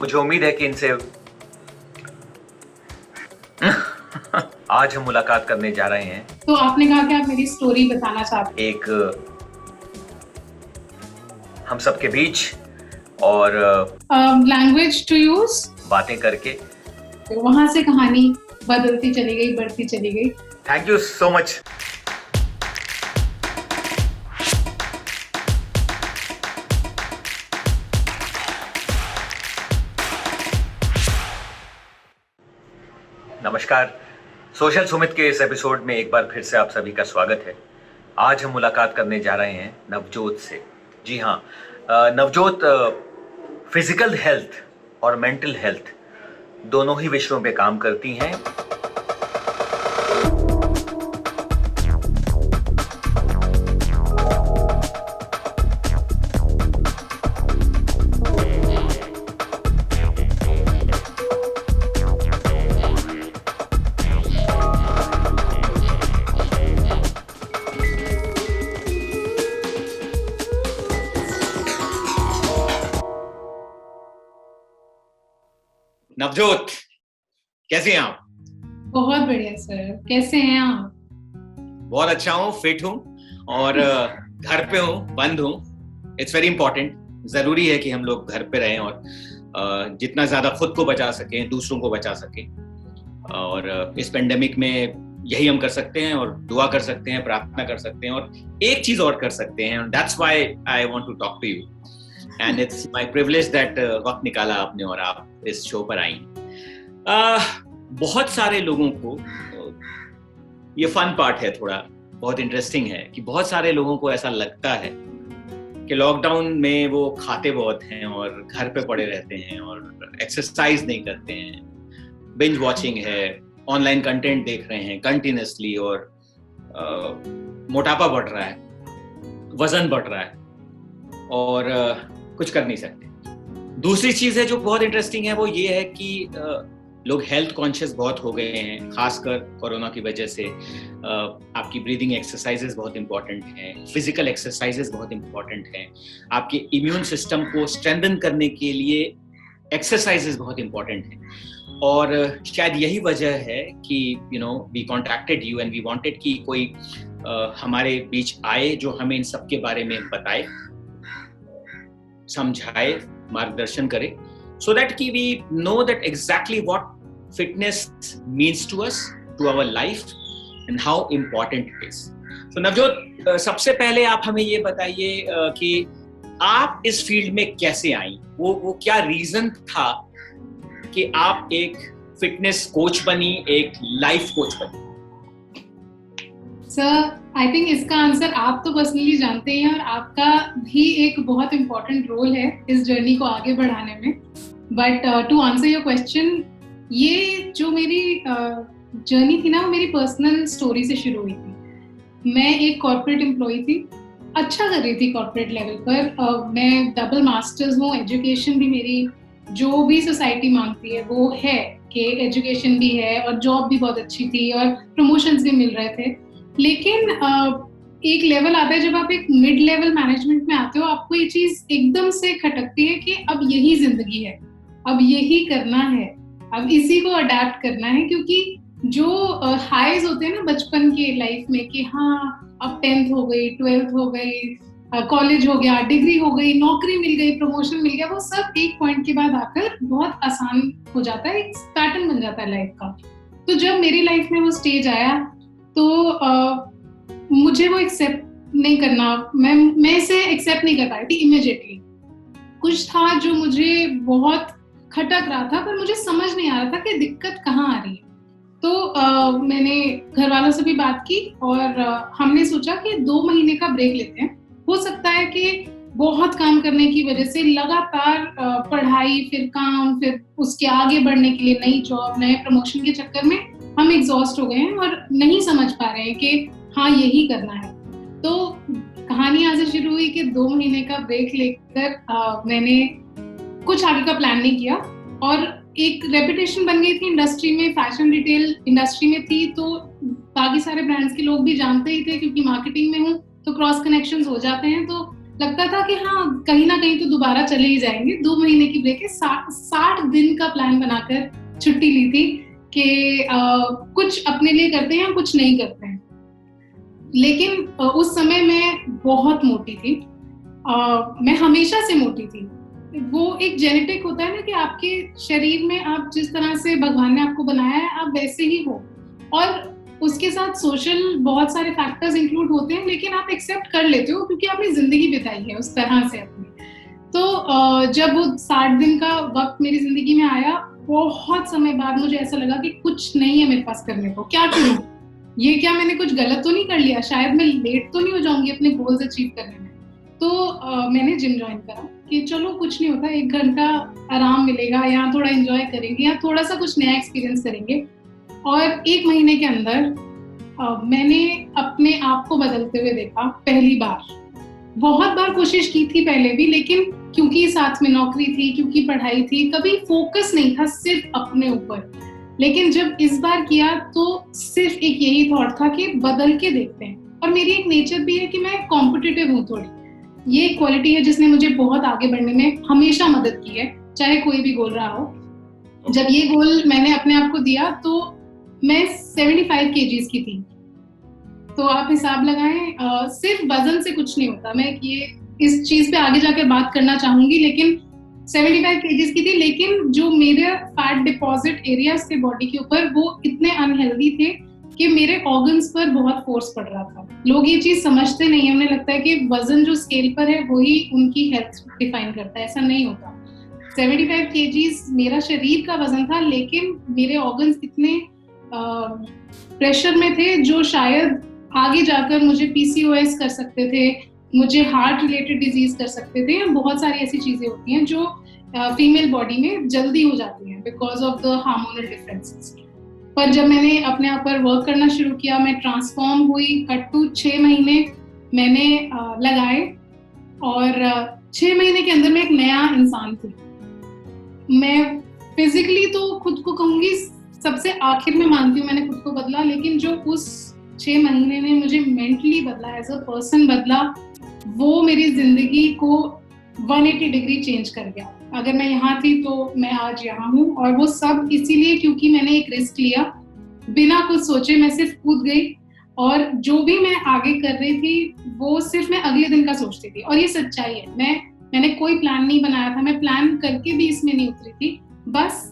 मुझे उम्मीद है कि इनसे आज हम मुलाकात करने जा रहे हैं। तो आपने कहा कि आप मेरी स्टोरी बताना चाहते एक हम सबके बीच और हैं, लैंग्वेज टू यूज। बातें करके तो वहां से कहानी बदलती चली गई, बढ़ती चली गई। Thank you so much. नमस्कार, सोशल सुमित के इस एपिसोड में एक बार फिर से आप सभी का स्वागत है। आज हम मुलाकात करने जा रहे हैं नवजोत से। जी हाँ, नवजोत फिजिकल हेल्थ और मेंटल हेल्थ दोनों ही विषयों पे काम करती हैं। नवजोत, कैसे हैं आप? बहुत बढ़िया सर, कैसे हैं आप? बहुत अच्छा हूँ, फिट हूँ और घर पे हूँ, बंद हूँ। इट्स वेरी इंपॉर्टेंट, जरूरी है कि हम लोग घर पे रहें और जितना ज्यादा खुद को बचा सकें, दूसरों को बचा सकें। और इस पेंडेमिक में यही हम कर सकते हैं और दुआ कर सकते हैं, प्रार्थना कर सकते हैं और एक चीज और कर सकते हैं। That's why I want to talk to you and it's my privilege that वक्त निकाला आपने और आप इस शो पर आई। बहुत सारे लोगों को ये फन पार्ट है, थोड़ा बहुत इंटरेस्टिंग है कि बहुत सारे लोगों को ऐसा लगता है कि लॉकडाउन में वो खाते बहुत हैं और घर पे पड़े रहते हैं और एक्सरसाइज नहीं करते हैं, बिंज वॉचिंग है, ऑनलाइन कंटेंट देख रहे हैं कंटिन्यूसली और मोटापा बढ़ रहा है, वजन बढ़ रहा है और कुछ कर नहीं सकते। दूसरी चीज है जो बहुत इंटरेस्टिंग है, वो ये है कि लोग हेल्थ कॉन्शियस बहुत हो गए हैं, खासकर कोरोना की वजह से। आपकी ब्रीदिंग एक्सरसाइजेस बहुत इंपॉर्टेंट हैं, फिजिकल एक्सरसाइजेस बहुत इंपॉर्टेंट हैं, आपके इम्यून सिस्टम को स्ट्रेंथन करने के लिए एक्सरसाइजेस बहुत इंपॉर्टेंट हैं। और शायद यही वजह है कि we contacted you and we wanted कि कोई हमारे बीच आए जो हमें इन सब के बारे में बताए, समझाए, मार्गदर्शन करे, so that we know that exactly what fitness means to us, to our life and how important it is. So Navjot, सबसे पहले आप हमें ये बताइए कि आप इस फील्ड में कैसे आई? वो क्या रीजन था कि आप एक फिटनेस कोच बनी, एक लाइफ कोच बनी? सर, आई थिंक इसका आंसर आप तो पर्सनली जानते हैं और आपका भी एक बहुत इम्पोर्टेंट रोल है इस जर्नी को आगे बढ़ाने में। But to answer your question, ये जो मेरी जर्नी थी ना, वो मेरी पर्सनल स्टोरी से शुरू हुई थी। मैं एक कॉर्पोरेट एम्प्लॉय थी, अच्छा कर रही थी कॉर्पोरेट लेवल पर। मैं डबल मास्टर्स हूँ, एजुकेशन भी मेरी जो भी सोसाइटी मांगती है वो है कि एजुकेशन भी है और जॉब भी बहुत अच्छी थी और प्रमोशंस भी मिल रहे थे। लेकिन एक लेवल आता है जब आप एक मिड लेवल मैनेजमेंट में आते हो, आपको ये चीज एकदम से खटकती है कि अब यही जिंदगी है, अब यही करना है, अब इसी को अडेप्ट करना है। क्योंकि जो हाईज होते हैं ना बचपन के लाइफ में कि हाँ अब 10th हो गई, 12th हो गई, कॉलेज हो गया, डिग्री हो गई, नौकरी मिल गई, प्रमोशन मिल गया, वो सब एक पॉइंट के बाद आकर बहुत आसान हो जाता है, एक पैटर्न बन जाता है लाइफ का। तो जब मेरी लाइफ में वो स्टेज आया तो मुझे वो एक्सेप्ट नहीं करना, मैं इसे एक्सेप्ट नहीं कर पाई थी इमीडिएटली। कुछ था जो मुझे बहुत खटक रहा था, पर मुझे समझ नहीं आ रहा था कि दिक्कत कहाँ आ रही है। तो मैंने घर वालों से भी बात की और हमने सोचा कि 2 महीने का ब्रेक लेते हैं। हो सकता है कि बहुत काम करने की वजह से लगातार पढ़ाई, फिर काम, फिर उसके आगे बढ़ने के लिए नई जॉब, नए प्रमोशन के चक्कर में हम एग्जॉस्ट हो गए हैं और नहीं समझ पा रहे हैं कि हाँ यही करना है। तो कहानी यहाँ से शुरू हुई कि 2 महीने का ब्रेक लेकर मैंने कुछ आगे का प्लान नहीं किया और एक रेपुटेशन बन गई थी इंडस्ट्री में, फैशन रिटेल इंडस्ट्री में थी, तो बाकी सारे ब्रांड्स के लोग भी जानते ही थे क्योंकि मार्केटिंग में हूँ तो क्रॉस कनेक्शंस हो जाते हैं। तो लगता था कि हाँ कहीं ना कहीं तो दोबारा चले ही जाएंगे। 2 महीने की ब्रेक है, 60 दिन का प्लान बनाकर छुट्टी ली थी कि कुछ अपने लिए करते हैं, कुछ नहीं करते हैं। लेकिन उस समय मैं बहुत मोटी थी, मैं हमेशा से मोटी थी। वो एक जेनेटिक होता है ना कि आपके शरीर में आप जिस तरह से भगवान ने आपको बनाया है आप वैसे ही हो, और उसके साथ सोशल बहुत सारे फैक्टर्स इंक्लूड होते हैं, लेकिन आप एक्सेप्ट कर लेते हो क्योंकि आपने जिंदगी बिताई है उस तरह से अपनी। तो जब वो 60 दिन का वक्त मेरी जिंदगी में आया, बहुत समय बाद मुझे ऐसा लगा कि कुछ नहीं है मेरे पास करने को, क्या करूं, ये क्या मैंने कुछ गलत तो नहीं कर लिया, शायद मैं लेट तो नहीं हो जाऊंगी अपने गोल्स अचीव करने में। तो मैंने जिम ज्वाइन करा कि चलो कुछ नहीं होता, 1 घंटा आराम मिलेगा, यहाँ थोड़ा एंजॉय करेंगे, या थोड़ा सा कुछ नया एक्सपीरियंस करेंगे। और 1 महीने के अंदर मैंने अपने आप को बदलते हुए देखा पहली बार। बहुत बार कोशिश की थी पहले भी, लेकिन क्योंकि साथ में नौकरी थी, क्योंकि पढ़ाई थी, कभी फोकस नहीं था सिर्फ अपने ऊपर। लेकिन जब इस बार किया तो सिर्फ एक यही थॉट था कि बदल के देखते हैं। और मेरी एक नेचर भी है कि मैं कॉम्पिटिटिव हूँ थोड़ी, ये एक क्वालिटी है जिसने मुझे बहुत आगे बढ़ने में हमेशा मदद की है, चाहे कोई भी गोल रहा हो। जब ये गोल मैंने अपने आप को दिया तो मैं 75 kgs की थी। तो आप हिसाब लगाएं, सिर्फ वजन से कुछ नहीं होता। मैं ये इस चीज पे आगे जाकर बात करना चाहूंगी, लेकिन 75 kgs की थी, लेकिन जो मेरे फैट डिपॉजिट एरियाज थे बॉडी के ऊपर वो इतने अनहेल्दी थे कि मेरे ऑर्गन्स पर बहुत फोर्स पड़ रहा था। लोग ये चीज समझते नहीं है, उन्हें लगता है कि वजन जो स्केल पर है वही उनकी हेल्थ डिफाइन करता है, ऐसा नहीं होता। 75 kgs मेरा शरीर का वजन था, लेकिन मेरे ऑर्गन्स इतने प्रेशर में थे जो शायद आगे जाकर मुझे PCOS कर सकते थे, मुझे हार्ट रिलेटेड डिजीज कर सकते थे, बहुत सारी ऐसी चीजें होती हैं जो फीमेल बॉडी में जल्दी हो जाती हैं because of the hormonal differences. पर जब मैंने अपने आप पर वर्क करना शुरू किया, मैं ट्रांसफॉर्म हुई। कट टू 6 महीने मैंने लगाए, और 6 महीने के अंदर मैं एक नया इंसान थी। मैं फिजिकली तो खुद को कहूंगी सबसे आखिर में मानती हूँ मैंने खुद को बदला, लेकिन जो उस 6 महीने ने मुझे मेंटली बदला, एज अ पर्सन बदला, वो मेरी जिंदगी को 180 डिग्री चेंज कर गया। अगर मैं यहाँ थी तो मैं आज यहाँ हूँ, और वो सब इसीलिए क्योंकि मैंने एक रिस्क लिया, बिना कुछ सोचे मैं सिर्फ कूद गई। और जो भी मैं आगे कर रही थी वो सिर्फ मैं अगले दिन का सोचती थी, और ये सच्चाई है। मैंने कोई प्लान नहीं बनाया था, मैं प्लान करके भी इसमें नहीं उतरी थी। बस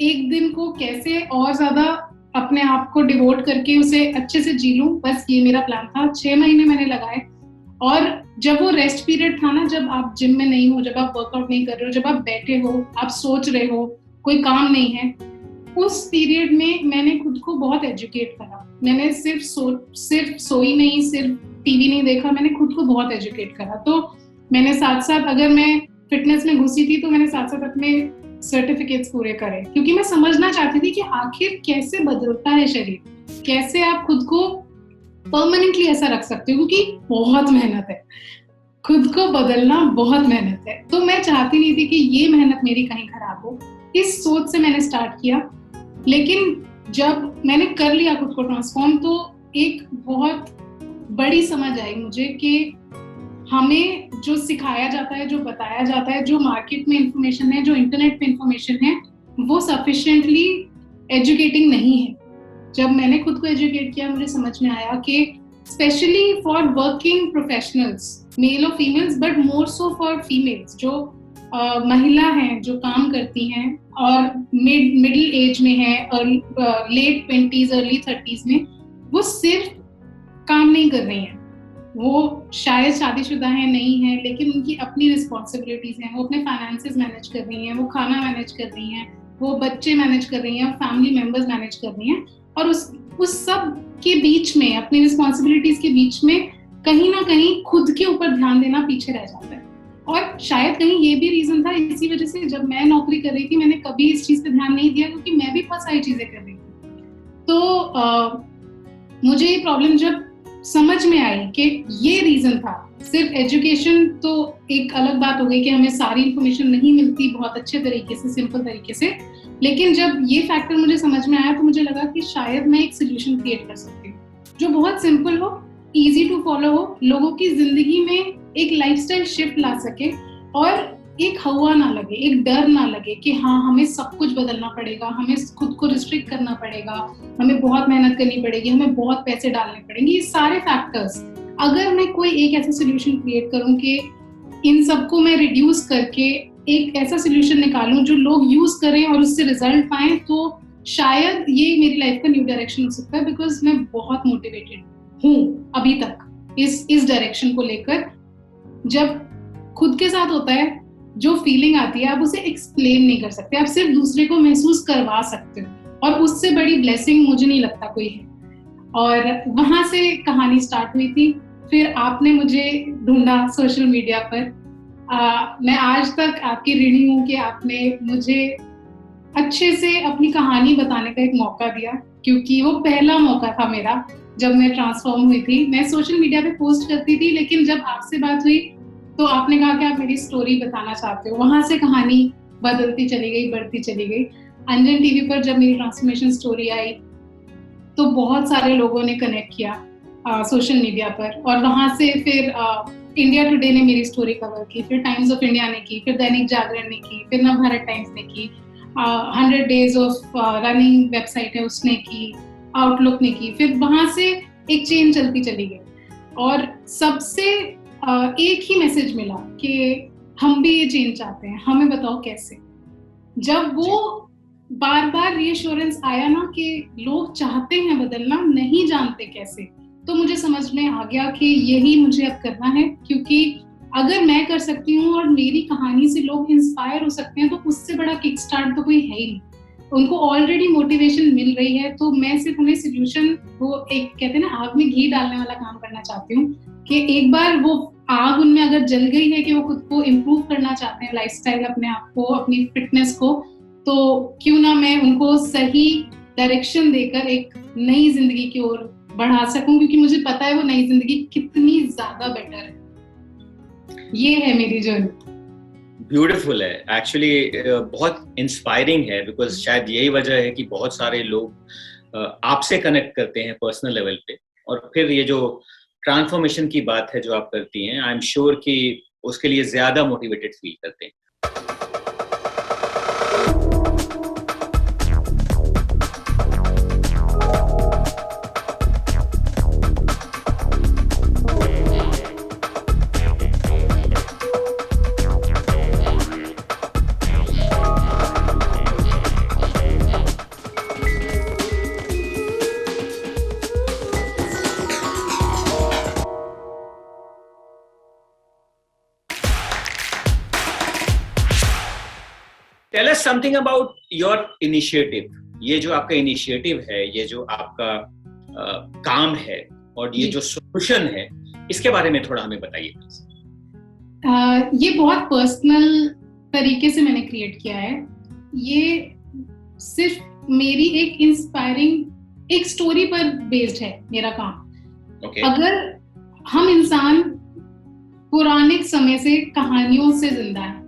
एक दिन को कैसे और ज्यादा अपने आप को डिवोट करके उसे अच्छे से जी लूं, बस ये मेरा प्लान था। 6 महीने मैंने लगाए, और जब वो रेस्ट पीरियड था ना, जब आप जिम में नहीं हो, जब आप वर्कआउट नहीं कर रहे हो, जब आप बैठे हो, आप सोच रहे हो, कोई काम नहीं है, उस पीरियड में मैंने खुद को बहुत एजुकेट करा। मैंने सिर्फ सोई नहीं, सिर्फ टीवी नहीं देखा, मैंने खुद को बहुत एजुकेट करा। तो मैंने साथ साथ, अगर मैं फिटनेस में घुसी थी तो मैंने साथ साथ अपने सर्टिफिकेट्स पूरे करे, क्योंकि मैं समझना चाहती थी कि आखिर कैसे बदलता है शरीर, कैसे आप खुद को परमानेंटली ऐसा रख सकते हो, क्योंकि बहुत मेहनत है, खुद को बदलना बहुत मेहनत है। तो मैं चाहती नहीं थी कि ये मेहनत मेरी कहीं खराब हो, इस सोच से मैंने स्टार्ट किया। लेकिन जब मैंने कर लिया खुद को ट्रांसफॉर्म, तो एक बहुत बड़ी समझ आई मुझे कि हमें जो सिखाया जाता है, जो बताया जाता है, जो मार्केट में इंफॉर्मेशन है, जो इंटरनेट पे इंफॉर्मेशन है, वो सफिशिएंटली एजुकेटिंग नहीं है। जब मैंने खुद को एजुकेट किया, मुझे समझ में आया कि specially for working professionals, male और females, but more so for females, जो महिला हैं, जो काम करती हैं और मिडिल एज में है, लेट 20s अर्ली 30s में, वो सिर्फ काम नहीं कर रही हैं, वो शायद शादीशुदा है, नहीं है, लेकिन उनकी अपनी रिस्पॉन्सिबिलिटीज हैं। वो अपने फाइनेंसेस मैनेज कर रही हैं, वो खाना मैनेज कर रही हैं, वो बच्चे मैनेज कर रही हैं, फैमिली मेंबर्स मैनेज कर रही हैं, और उस सब के बीच में, अपनी रिस्पॉन्सिबिलिटीज के बीच में कहीं ना कहीं खुद के ऊपर ध्यान देना पीछे रह जाता है। और शायद कहीं ये भी रीजन था, इसी वजह से जब मैं नौकरी कर रही थी मैंने कभी इस चीज पे ध्यान नहीं दिया, क्योंकि मैं भी बहुत सारी चीजें कर रही थी। तो मुझे ये प्रॉब्लम जब समझ में आई कि ये रीजन था, सिर्फ एजुकेशन तो एक अलग बात हो गई कि हमें सारी इंफॉर्मेशन नहीं मिलती बहुत अच्छे तरीके से, सिंपल तरीके से, लेकिन जब ये फैक्टर मुझे समझ में आया तो मुझे लगा कि शायद मैं एक सोल्यूशन क्रिएट कर सकती हूँ जो बहुत सिंपल हो, इजी टू फॉलो हो, लोगों की जिंदगी में एक लाइफस्टाइल शिफ्ट ला सके और एक हवा ना लगे, एक डर ना लगे कि हाँ हमें सब कुछ बदलना पड़ेगा, हमें खुद को रिस्ट्रिक्ट करना पड़ेगा, हमें बहुत मेहनत करनी पड़ेगी, हमें बहुत पैसे डालने पड़ेंगे। ये सारे फैक्टर्स अगर मैं कोई एक ऐसा सोल्यूशन क्रिएट करूं कि इन सबको मैं रिड्यूस करके एक ऐसा सोल्यूशन निकालूं जो लोग यूज करें और उससे रिजल्ट पाएं, तो शायद ये मेरी लाइफ का न्यू डायरेक्शन हो सकता है। बिकॉज मैं बहुत मोटिवेटेड हूँ अभी तक इस डायरेक्शन को लेकर। जब खुद के साथ होता है जो फीलिंग आती है आप उसे एक्सप्लेन नहीं कर सकते, आप सिर्फ दूसरे को महसूस करवा सकते हो और उससे बड़ी ब्लेसिंग मुझे नहीं लगता कोई है। और वहां से कहानी स्टार्ट हुई थी। फिर आपने मुझे ढूंढा सोशल मीडिया पर। मैं आज तक आपकी ऋणी हूँ कि आपने मुझे अच्छे से अपनी कहानी बताने का एक मौका दिया, क्योंकि वो पहला मौका था मेरा जब मैं ट्रांसफॉर्म हुई थी। मैं सोशल मीडिया पे पोस्ट करती थी, लेकिन जब आपसे बात हुई तो आपने कहा कि आप मेरी स्टोरी बताना चाहते हो। वहां से कहानी बदलती चली गई, बढ़ती चली गई। अंजन टीवी पर जब मेरी ट्रांसफॉर्मेशन स्टोरी आई तो बहुत सारे लोगों ने कनेक्ट किया सोशल मीडिया पर, और वहां से फिर इंडिया टुडे ने मेरी स्टोरी कवर की, फिर टाइम्स ऑफ इंडिया ने की, फिर दैनिक जागरण ने की, फिर नवभारत टाइम्स ने की, 100 डेज ऑफ रनिंग वेबसाइट है उसने की, आउटलुक ने की। फिर वहां से एक चेन चलती चली गई और सबसे एक ही मैसेज मिला कि हम भी ये चेंज चाहते हैं, हमें बताओ कैसे। जब वो बार बार रीअश्योरेंस आया ना कि लोग चाहते हैं बदलना, नहीं जानते कैसे, तो मुझे समझ में आ गया कि यही मुझे अब करना है। क्योंकि अगर मैं कर सकती हूँ और मेरी कहानी से लोग इंस्पायर हो सकते हैं, तो उससे बड़ा किक स्टार्ट तो कोई है ही नहीं। उनको ऑलरेडी मोटिवेशन मिल रही है, तो मैं सिर्फ उन्हें सोल्यूशन, वो एक कहते हैं ना आग में घी डालने वाला काम करना चाहती हूँ कि एक बार वो आग उनमें अगर जल गई है कि वो खुद को इम्प्रूव करना चाहते हैं, लाइफस्टाइल, अपने आप को, अपनी फिटनेस को, तो क्यों ना मैं उनको सही डायरेक्शन देकर एक नई जिंदगी की ओर बढ़ा सकूं, क्योंकि मुझे पता है वो नई जिंदगी कितनी ज्यादा बेटर है। ये है मेरी जर्नी। ब्यूटीफुल है एक्चुअली, बहुत इंस्पायरिंग है। बिकॉज शायद यही वजह है कि बहुत सारे लोग आपसे कनेक्ट करते हैं पर्सनल लेवल पे, और फिर ये जो ट्रांसफॉर्मेशन की बात है जो आप करती हैं, आई एम श्योर कि उसके लिए ज्यादा मोटिवेटेड फील करते हैं। Tell us something about your initiative. ये जो आपका इनिशिएटिव है, ये जो आपका काम है और ये जो सोल्यूशन है, इसके बारे में थोड़ा हमें बताइए। ये बहुत पर्सनल तरीके से मैंने क्रिएट किया है। ये सिर्फ मेरी एक इंस्पायरिंग एक स्टोरी पर बेस्ड है मेरा काम। अगर हम इंसान पौराणिक समय से कहानियों से जिंदा है,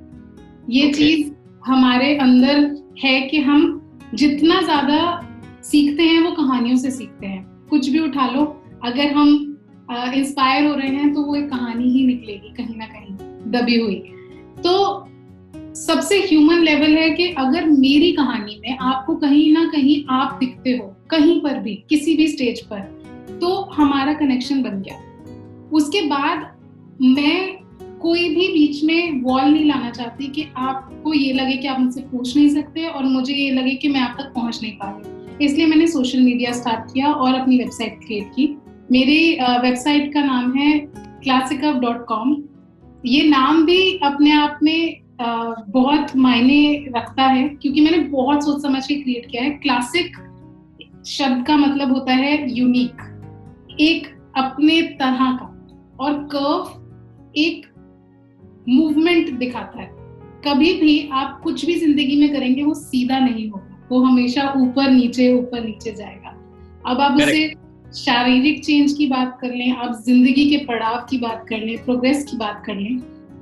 ये चीज हमारे अंदर है कि हम जितना ज्यादा सीखते हैं वो कहानियों से सीखते हैं। कुछ भी उठा लो, अगर हम इंस्पायर हो रहे हैं तो वो एक कहानी ही निकलेगी कहीं ना कहीं दबी हुई। तो सबसे ह्यूमन लेवल है कि अगर मेरी कहानी में आपको कहीं ना कहीं आप दिखते हो, कहीं पर भी, किसी भी स्टेज पर, तो हमारा कनेक्शन बन गया। उसके बाद मैं कोई भी बीच में वॉल नहीं लाना चाहती कि आपको ये लगे कि आप मुझसे पूछ नहीं सकते और मुझे ये लगे कि मैं आप तक पहुंच नहीं पा रही। इसलिए मैंने सोशल मीडिया स्टार्ट किया और अपनी वेबसाइट क्रिएट की। मेरी वेबसाइट का नाम है classicup.com। ये नाम भी अपने आप में बहुत मायने रखता है, क्योंकि मैंने बहुत सोच समझ के क्रिएट किया है। क्लासिक शब्द का मतलब होता है यूनिक, एक अपने तरह का, और कर्व एक मूवमेंट दिखाता है। कभी भी आप कुछ भी जिंदगी में करेंगे वो सीधा नहीं होगा, वो हमेशा ऊपर नीचे जाएगा। अब आप उससे शारीरिक चेंज की बात कर लें, आप जिंदगी के पड़ाव की बात कर लें, प्रोग्रेस की बात कर लें,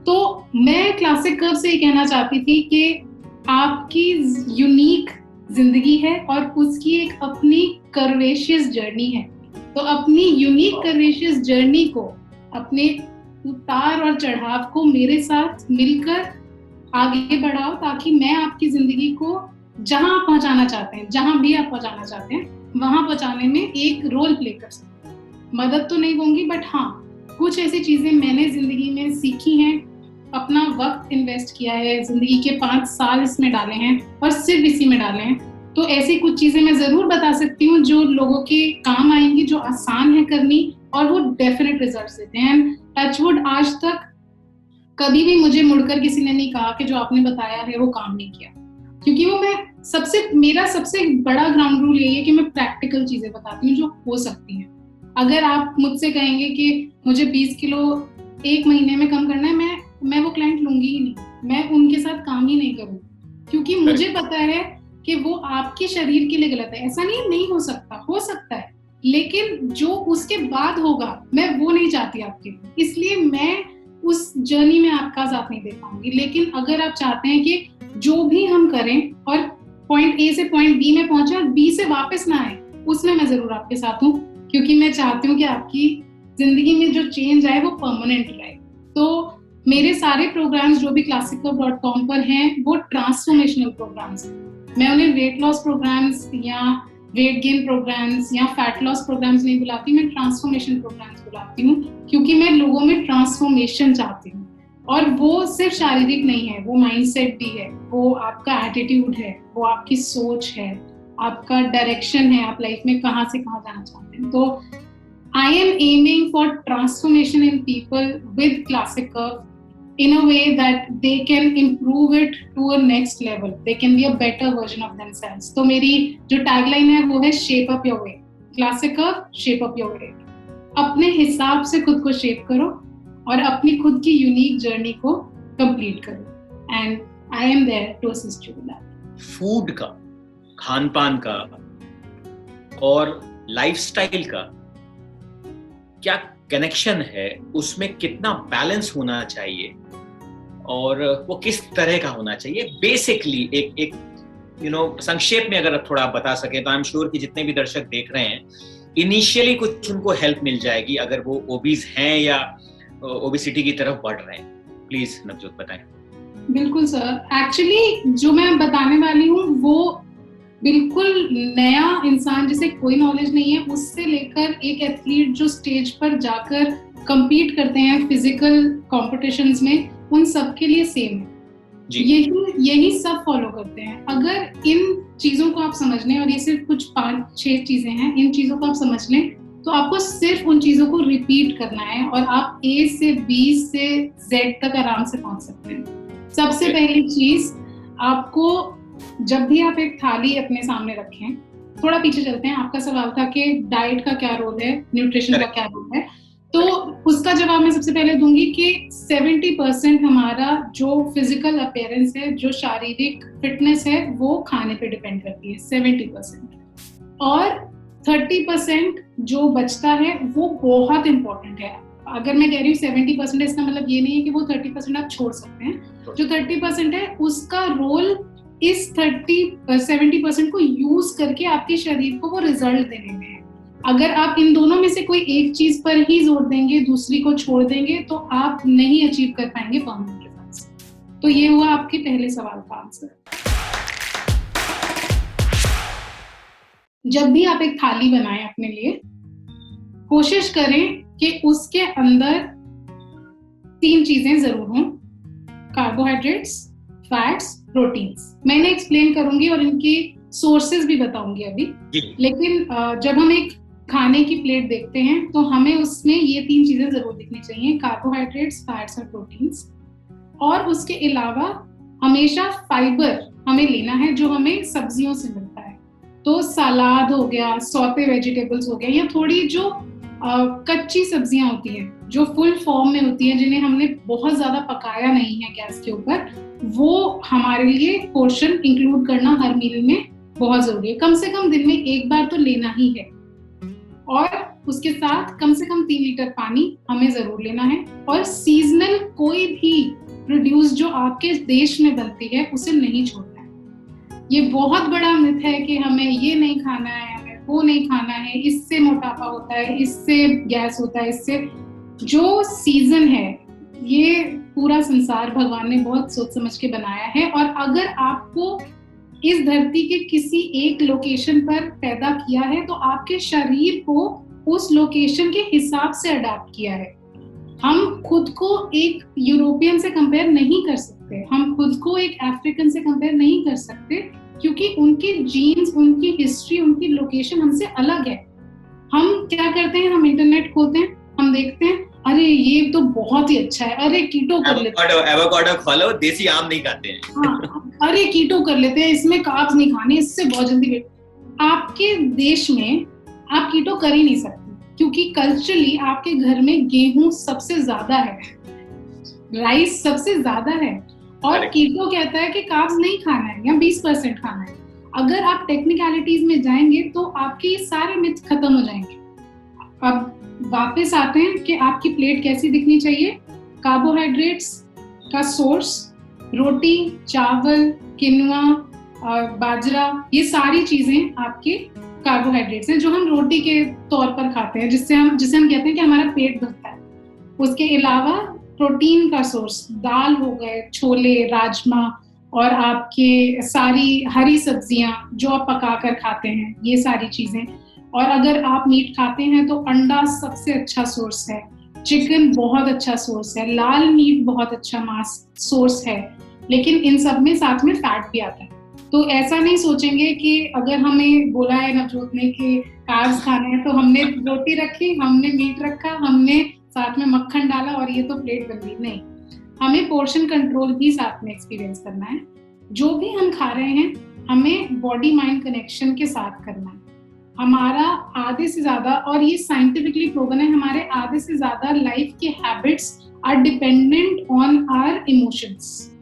तो मैं क्लासिक कर्व से ये कहना चाहती थी कि आपकी यूनिक जिंदगी है और उसकी एक अपनी कर्वेशियस जर्नी है। तो अपनी यूनिक कर्वेशियस जर्नी को अपने उतार और चढ़ाव को मेरे साथ मिलकर आगे बढ़ाओ, ताकि मैं आपकी जिंदगी को जहां आप पहुंचाना चाहते हैं, जहां भी आप पहुंचाना चाहते हैं, वहां पहुंचाने में एक रोल प्ले कर सकूं। मदद तो नहीं होंगी, बट हाँ, कुछ ऐसी चीजें मैंने जिंदगी में सीखी हैं, अपना वक्त इन्वेस्ट किया है, जिंदगी के 5 साल इसमें डाले हैं और सिर्फ इसी में डाले हैं। तो ऐसी कुछ चीजें मैं जरूर बता सकती हूँ जो लोगों के काम आएंगी, जो आसान है करनी और वो डेफिनेट रिजल्ट्स देते हैं। टचवुड आज तक कभी भी मुझे मुड़कर किसी ने नहीं कहा कि जो आपने बताया है वो काम नहीं किया, क्योंकि वो मेरा सबसे बड़ा ग्राउंड रूल यही है कि मैं प्रैक्टिकल चीजें बताती हूँ जो हो सकती हैं। अगर आप मुझसे कहेंगे कि मुझे 20 किलो 1 महीने में कम करना है, मैं वो क्लाइंट लूंगी ही नहीं, मैं उनके साथ काम ही नहीं करूंगी, क्योंकि मुझे पता है कि वो आपके शरीर के लिए गलत है। ऐसा नहीं हो सकता है, लेकिन जो उसके बाद होगा मैं वो नहीं चाहती आपके लिए, इसलिए मैं उस जर्नी में आपका साथ नहीं दे पाऊंगी। लेकिन अगर आप चाहते हैं कि जो भी हम करें और पॉइंट ए से पॉइंट बी में पहुंचे और बी से वापस ना आए, उसमें मैं जरूर आपके साथ हूँ, क्योंकि मैं चाहती हूँ कि आपकी जिंदगी में जो चेंज आए वो परमानेंट रहे। तो मेरे सारे प्रोग्राम्स जो भी classiclub.com पर हैं वो ट्रांसफॉर्मेशनल प्रोग्राम्स हैं। मैं उन्हें वेट लॉस प्रोग्राम्स या वेट गेन प्रोग्राम्स या फैट लॉस प्रोग्राम्स नहीं बुलाती, मैं ट्रांसफॉर्मेशन प्रोग्राम्स बुलाती हूँ, क्योंकि मैं लोगों में ट्रांसफॉर्मेशन चाहती हूँ। और वो सिर्फ शारीरिक नहीं है, वो माइंडसेट भी है, वो आपका एटीट्यूड है, वो आपकी सोच है, आपका डायरेक्शन है, आप लाइफ में कहाँ से कहाँ जाना चाहते हैं। तो I am aiming for transformation in people with Classic Curve in a way that they can improve it to a next level. They can be a better version of themselves. तो मेरी जो टैगलाइन है वो है shape up your way. Classic Curve, shape up your way. अपने हिसाब से खुद को शेप करो और अपनी खुद की यूनिक जर्नी को कंप्लीट करो। And I am there to assist you with that. Food का, खान पान का और लाइफस्टाइल का क्या कनेक्शन है, उसमें कितना बैलेंस होना चाहिए और वो किस तरह का होना चाहिए, बेसिकली एक संक्षेप में अगर थोड़ा आप बता सके तो आई एम श्योर कि जितने भी दर्शक देख रहे हैं इनिशियली कुछ उनको हेल्प मिल जाएगी अगर वो ओबीज हैं या ओबेसिटी की तरफ बढ़ रहे हैं। प्लीज नवजोत बताएं। बिल्कुल सर, एक्चुअली जो मैं बताने वाली हूँ वो बिल्कुल नया इंसान जिसे कोई नॉलेज नहीं है उससे लेकर एक एथलीट जो स्टेज पर जाकर compete करते हैं फिजिकल कॉम्पिटिशंस में, उन सब के लिए सेम है। यही सब फॉलो करते हैं। अगर इन चीजों को आप समझ लें, और ये सिर्फ कुछ 5-6 चीजें हैं, इन चीजों को आप समझ लें तो आपको सिर्फ उन चीजों को रिपीट करना है और आप A से B से Z तक आराम से पहुंच सकते हैं। सबसे पहली चीज, आपको जब भी आप एक थाली अपने सामने रखें, थोड़ा पीछे चलते हैं, आपका सवाल था कि डाइट का क्या रोल है, न्यूट्रिशन का क्या रोल है, तो उसका जवाब मैं सबसे पहले दूंगी कि 70% हमारा जो फिजिकल अपीयरेंस है, जो शारीरिक फिटनेस है, वो खाने पे डिपेंड करती है, 70%। और 30% जो बचता है वो बहुत इंपॉर्टेंट है। अगर मैं कह रही हूँ 70% इसका मतलब ये नहीं है कि वो 30% आप छोड़ सकते हैं। जो 30% है उसका रोल इस 70% को यूज करके आपके शरीर को वो रिजल्ट देने में है। अगर आप इन दोनों में से कोई एक चीज पर ही जोर देंगे, दूसरी को छोड़ देंगे, तो आप नहीं अचीव कर पाएंगे परमानेंट रिजल्ट्स। तो ये हुआ आपके पहले सवाल का आंसर। जब भी आप एक थाली बनाएं अपने लिए, कोशिश करें कि उसके अंदर 3 चीजें जरूर हों, कार्बोहाइड्रेट्स, फैट्स, प्रोटीन्स। मैंने एक्सप्लेन करूंगी और इनकी सोर्सेज भी बताऊंगी अभी। लेकिन जब हम एक खाने की प्लेट देखते हैं तो हमें उसमें ये 3 चीजें जरूर दिखनी चाहिए, कार्बोहाइड्रेट्स, फैट्स और प्रोटीन्स। और उसके अलावा हमेशा फाइबर हमें लेना है जो हमें सब्जियों से मिलता है। तो सलाद हो गया, सौते वेजिटेबल्स हो गए, या थोड़ी जो कच्ची सब्जियां होती हैं जो फुल फॉर्म में होती हैं, जिन्हें हमने बहुत ज्यादा पकाया नहीं है गैस के ऊपर, वो हमारे लिए पोर्शन इंक्लूड करना हर मील में बहुत जरूरी है। कम से कम दिन में एक बार तो लेना ही है। और उसके साथ कम से कम 3 लीटर पानी हमें जरूर लेना है। और सीजनल कोई भी प्रोड्यूस जो आपके देश में बनती है उसे नहीं छोड़ना है। ये बहुत बड़ा मिथ है कि हमें ये नहीं खाना है, हमें वो नहीं खाना है, इससे मोटापा होता है, इससे गैस होता है, इससे जो सीजन है ये पूरा संसार भगवान ने बहुत सोच समझ के बनाया है, और अगर आपको इस धरती के किसी एक लोकेशन पर पैदा किया है तो आपके शरीर को उस लोकेशन के हिसाब से अडॉप्ट किया है। हम खुद को एक यूरोपियन से कंपेयर नहीं कर सकते, हम खुद को एक अफ्रीकन से कंपेयर नहीं कर सकते, क्योंकि उनके जीन्स, उनकी हिस्ट्री, उनकी लोकेशन हमसे अलग है। हम क्या करते हैं, हम इंटरनेट खोलते हैं, हम देखते हैं अरे ये तो बहुत ही अच्छा है, अरे कीटो कर लेते हैं, एवोकाडो खा लो, देसी आम नहीं खाते हैं। हाँ, अरे कीटो कर लेते हैं, इसमें कार्ब्स नहीं खाने, इससे बहुत जल्दी। आपके देश में आप कीटो कर ही नहीं सकते, क्योंकि कल्चरली आपके घर में गेहूं सबसे ज्यादा है, राइस सबसे ज्यादा है, और कीटो कहता है कि कार्ब्स नहीं खाना है या 20% खाना है। अगर आप टेक्निकलिटीज में जाएंगे तो आपके सारे मिथ खत्म हो जाएंगे। अब वापस आते हैं कि आपकी प्लेट कैसी दिखनी चाहिए। कार्बोहाइड्रेट्स का सोर्स रोटी, चावल, किनवा, बाजरा, ये सारी चीजें आपके कार्बोहाइड्रेट्स हैं जो हम रोटी के तौर पर खाते हैं, जिसे हम कहते हैं कि हमारा पेट भरता है। उसके अलावा प्रोटीन का सोर्स दाल हो गए, छोले, राजमा, और आपके सारी हरी सब्जियां जो आप पकाकर खाते हैं, ये सारी चीजें। और अगर आप मीट खाते हैं तो अंडा सबसे अच्छा सोर्स है, चिकन बहुत अच्छा सोर्स है, लाल मीट बहुत अच्छा मांस सोर्स है, लेकिन इन सब में साथ में फैट भी आता है। तो ऐसा नहीं सोचेंगे कि अगर हमें बोला है नवजोत ने कि कार्ब्स खाने हैं तो हमने रोटी रखी, हमने मीट रखा, हमने साथ में मक्खन डाला और ये तो प्लेट बन गई। नहीं, हमें पोर्शन कंट्रोल भी साथ में एक्सपीरियंस करना है। जो भी हम खा रहे हैं हमें बॉडी माइंड कनेक्शन के साथ करना है। हमारा आधे से ज्यादा, और ये साइंटिफिकली प्रूवन है, हमारे आधे से ज्यादा लाइफ के habits are dependent on our emotions.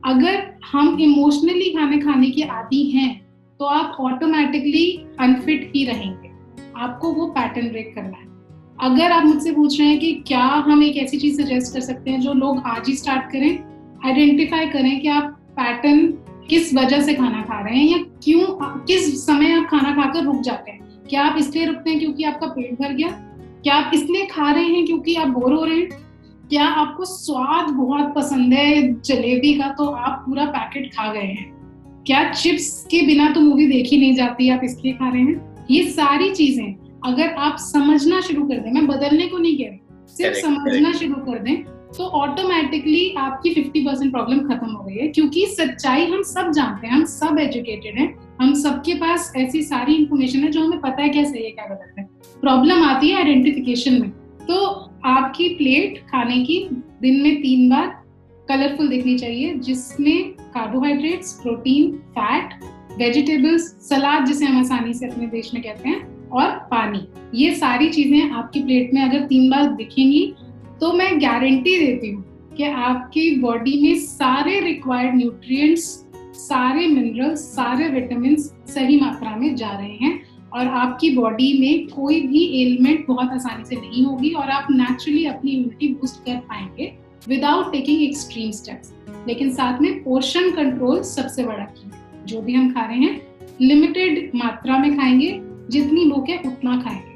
अगर हम इमोशनली खाने के आदी हैं तो आप ऑटोमेटिकली अनफिट ही रहेंगे, आपको वो पैटर्न ब्रेक करना है। अगर आप मुझसे पूछ रहे हैं कि क्या हम एक ऐसी चीज सजेस्ट कर सकते हैं जो लोग आज ही स्टार्ट करें, आइडेंटिफाई करें कि आप पैटर्न किस वजह से खाना खा रहे हैं, या क्यों, किस समय आप खाना खाकर रुक जाते हैं। क्या आप इसलिए रुकते हैं क्योंकि आपका पेट भर गया? क्या आप इसलिए खा रहे हैं क्योंकि आप बोर हो रहे हैं? क्या आपको स्वाद बहुत पसंद है जलेबी का तो आप पूरा पैकेट खा गए हैं? क्या चिप्स के बिना तो मूवी देखी नहीं जाती, आप इसलिए खा रहे हैं? ये सारी चीजें अगर आप समझना शुरू कर दें, मैं बदलने को नहीं कह रही, सिर्फ समझना शुरू कर दें, तो ऑटोमेटिकली आपकी 50% प्रॉब्लम खत्म हो गई है। क्योंकि सच्चाई हम सब जानते हैं, हम सब एजुकेटेड हैं, हम सबके पास ऐसी सारी इंफॉर्मेशन है जो हमें पता है क्या सही है क्या गलत है। प्रॉब्लम आती है आइडेंटिफिकेशन में। तो आपकी प्लेट खाने की दिन में 3 बार कलरफुल दिखनी चाहिए, जिसमें कार्बोहाइड्रेट्स, प्रोटीन, फैट, वेजिटेबल्स, सलाद जिसे हम आसानी से अपने देश में कहते हैं, और पानी। ये सारी चीजें आपकी प्लेट में अगर 3 बार दिखेंगी तो मैं गारंटी देती हूँ कि आपकी बॉडी में सारे रिक्वायर्ड न्यूट्रिएंट्स, सारे मिनरल्स, सारे विटामिन्स सही मात्रा में जा रहे हैं, और आपकी बॉडी में कोई भी एलिमेंट बहुत आसानी से नहीं होगी, और आप नेचुरली अपनी इम्यूनिटी बूस्ट कर पाएंगे विदाउट टेकिंग एक्सट्रीम स्टेप्स। लेकिन साथ में पोर्शन कंट्रोल सबसे बड़ा की है। जो भी हम खा रहे हैं लिमिटेड मात्रा में खाएंगे, जितनी भूख है उतना खाएंगे।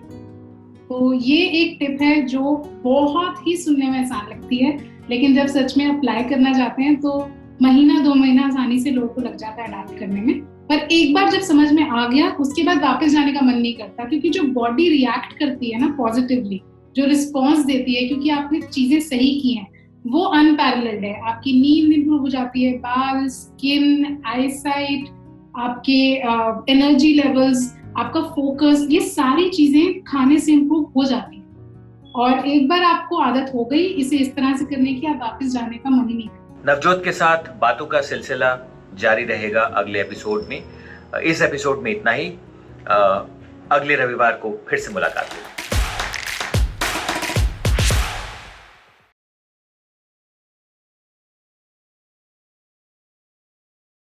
तो ये एक टिप है जो बहुत ही सुनने में आसान लगती है, लेकिन जब सच में अप्लाई करना चाहते हैं तो महीना 2 महीना आसानी से लोगों को लग जाता है अडॉप्ट करने में। पर एक बार जब समझ में आ गया उसके बाद वापस जाने का मन नहीं करता, क्योंकि जो बॉडी रिएक्ट करती है ना पॉजिटिवली, जो रिस्पॉन्स देती है क्योंकि आपने चीजें सही की हैं, वो अनपैरेलल्ड है। आपकी नींद इंप्रूव हो जाती है, बाल, स्किन, आईसाइट, आपके एनर्जी लेवल्स, आपका फोकस, ये सारी चीजें खाने से इंप्रूव हो जाती हैं। और एक बार आपको आदत हो गई इसे इस तरह से करने की, आप वापस जाने का मन ही नहीं करता। नवजोत के साथ बातों का सिलसिला जारी रहेगा अगले एपिसोड में। इस एपिसोड में इतना ही। अगले रविवार को फिर से मुलाकात होगी।